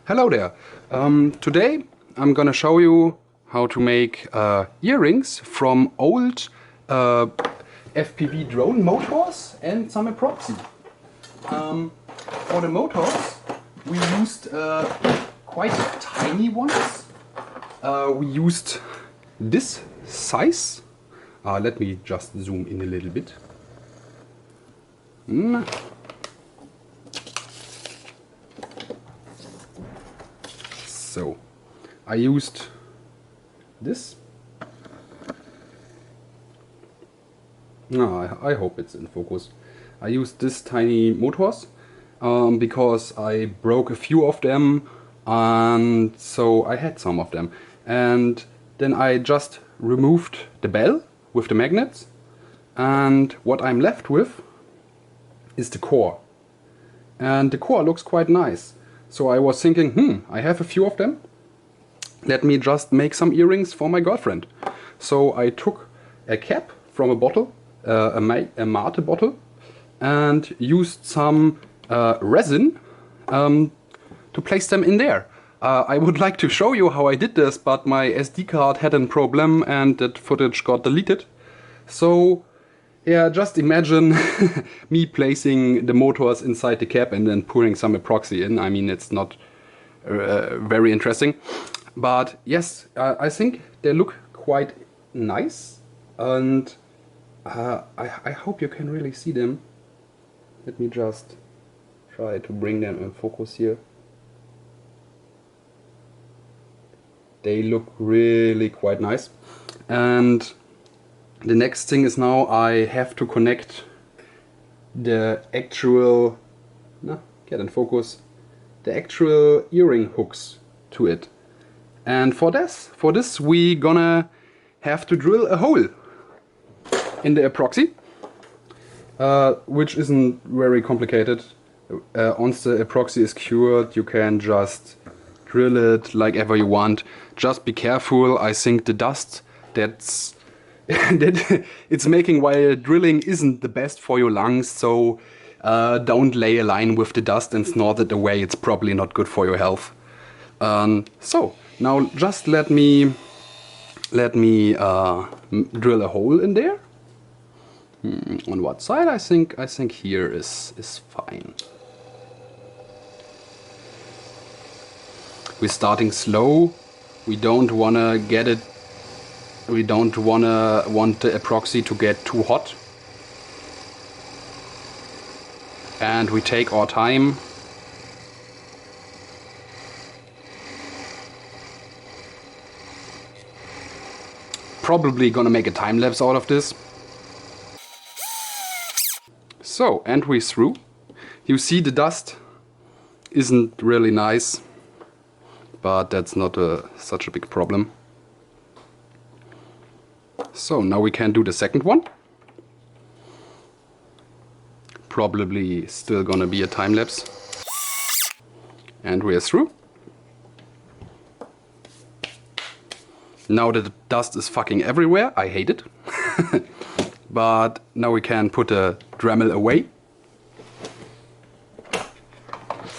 Hello there. Today I'm gonna show you how to make earrings from old FPV drone motors and some epoxy. For the motors we used quite tiny ones. We used this size. Let me just zoom in a little bit. So I used this. I hope it's in focus. I used this tiny motors because I broke a few of them, and so I had some of them. And then I just removed the bell with the magnets, and what I'm left with is the core. And the core looks quite nice. So I was thinking, I have a few of them. Let me just make some earrings for my girlfriend. So I took a cap from a bottle, a mate bottle, and used some resin to place them in there. I would like to show you how I did this, but my SD card had a problem and that footage got deleted. So yeah, just imagine me placing the motors inside the cap and then pouring some epoxy in. I mean, it's not very interesting. But yes, I think they look quite nice. And I hope you can really see them. Let me just try to bring them in focus here. They look really quite nice. And the next thing is now I have to connect the actual, get in focus, the actual earring hooks to it. And for this we gonna have to drill a hole in the epoxy, which isn't very complicated. Once the epoxy is cured, you can just drill it like ever you want. Just be careful. I think the dust that it's making while drilling isn't the best for your lungs, so don't lay a line with the dust and snort it away. It's probably not good for your health. So now just let me drill a hole in there. On what side? I think here is fine. We're starting slow. We don't wanna get it. We don't want the epoxy to get too hot. And we take our time. Probably gonna make a time lapse out of this. So, and we're through. You see the dust isn't really nice, but that's not such a big problem. So now we can do the second one. Probably still gonna be a time lapse. And we're through. Now the dust is fucking everywhere. I hate it. But now we can put the Dremel away.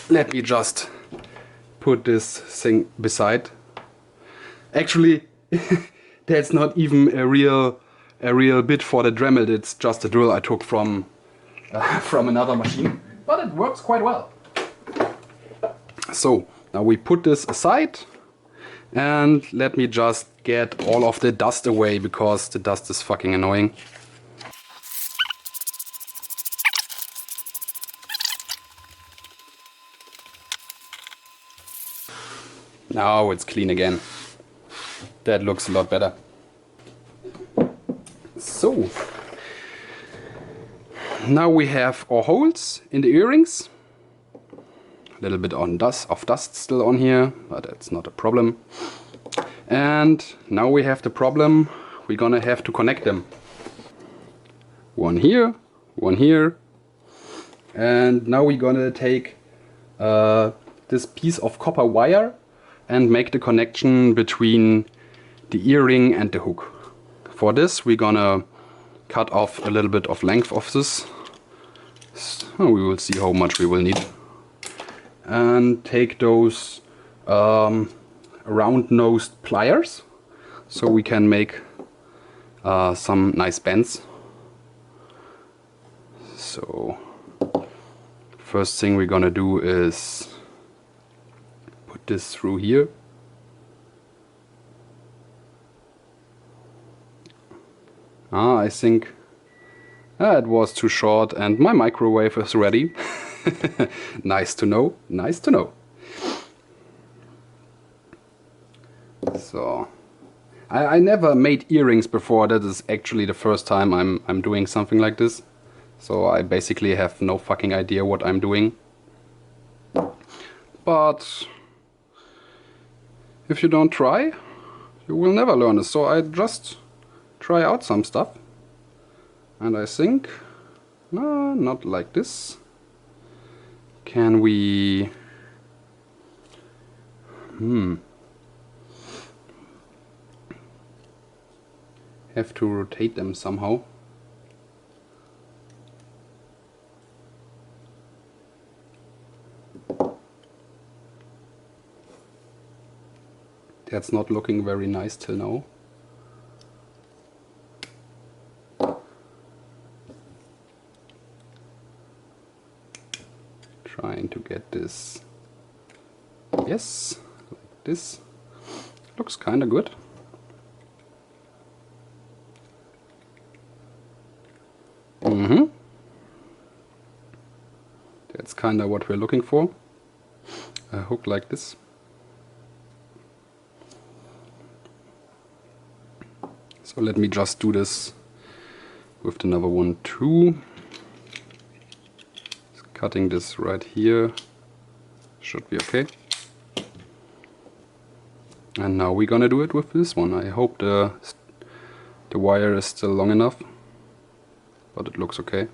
Let me just put this thing beside. Actually, that's not even a real bit for the Dremel. It's just a drill I took from another machine, but it works quite well. So now we put this aside, and let me just get all of the dust away because the dust is fucking annoying. Now it's clean again. That looks a lot better. So now we have our holes in the earrings. A little bit of dust still on here, but that's not a problem. And now we have the problem. We're gonna have to connect them. One here, and now we're gonna take this piece of copper wire and make the connection between the earring and the hook. For this we're gonna cut off a little bit of length of this. So we will see how much we will need. And take those round-nosed pliers, so we can make some nice bends. So first thing we're gonna do is put this through here. I think it was too short and my microwave is ready. Nice to know, nice to know. So I never made earrings before. That is actually the first time I'm doing something like this. So I basically have no fucking idea what I'm doing. But if you don't try, you will never learn it. So I just try out some stuff. And I think, no, not like this. Can we... have to rotate them somehow. That's not looking very nice till now. Trying to get this, yes, like this. Looks kinda good. That's kinda what we're looking for. A hook like this. So let me just do this with another one too. Just cutting this right here. Should be okay. And now we're gonna do it with this one. I hope the wire is still long enough, but it looks okay.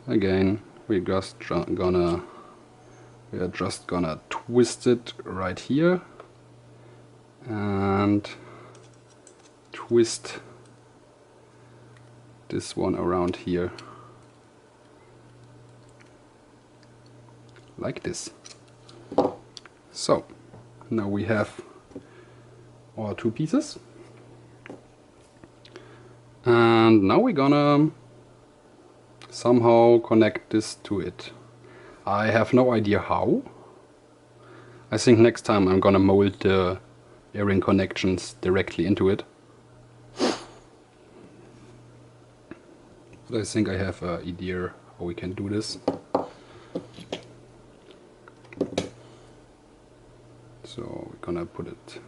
Again, we are just gonna twist it right here and twist this one around here like this. So now we have our two pieces, and now we're gonna somehow connect this to it. I have no idea how. I think next time I'm gonna mold the earring connections directly into it. But I think I have an idea how we can do this. So we're gonna put it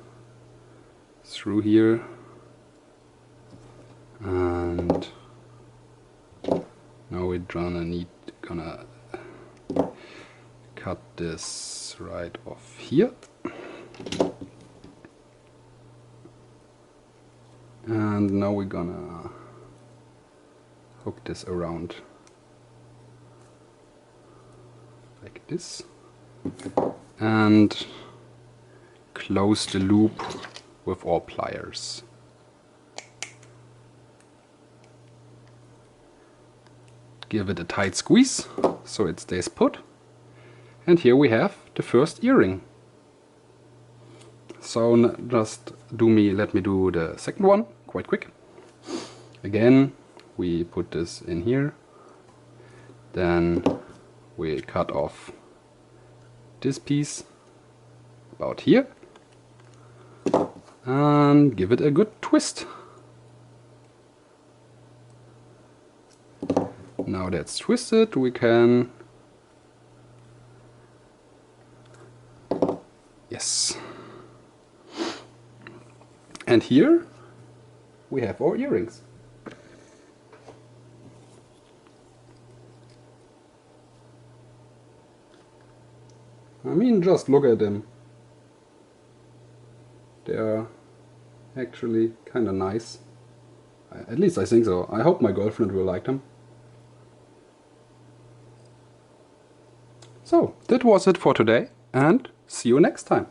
through here, and now we're gonna cut this right off here, and now we're gonna hook this around like this and close the loop with our pliers. Give it a tight squeeze so it stays put, and here we have the first earring. So let me do the second one quite quick. Again, we put this in here, then we cut off this piece about here and give it a good twist. Now that's twisted, we can, yes, and here we have our earrings. I mean, just look at them. They are actually kinda nice. At least I think so. I hope my girlfriend will like them. So, that was it for today, and see you next time.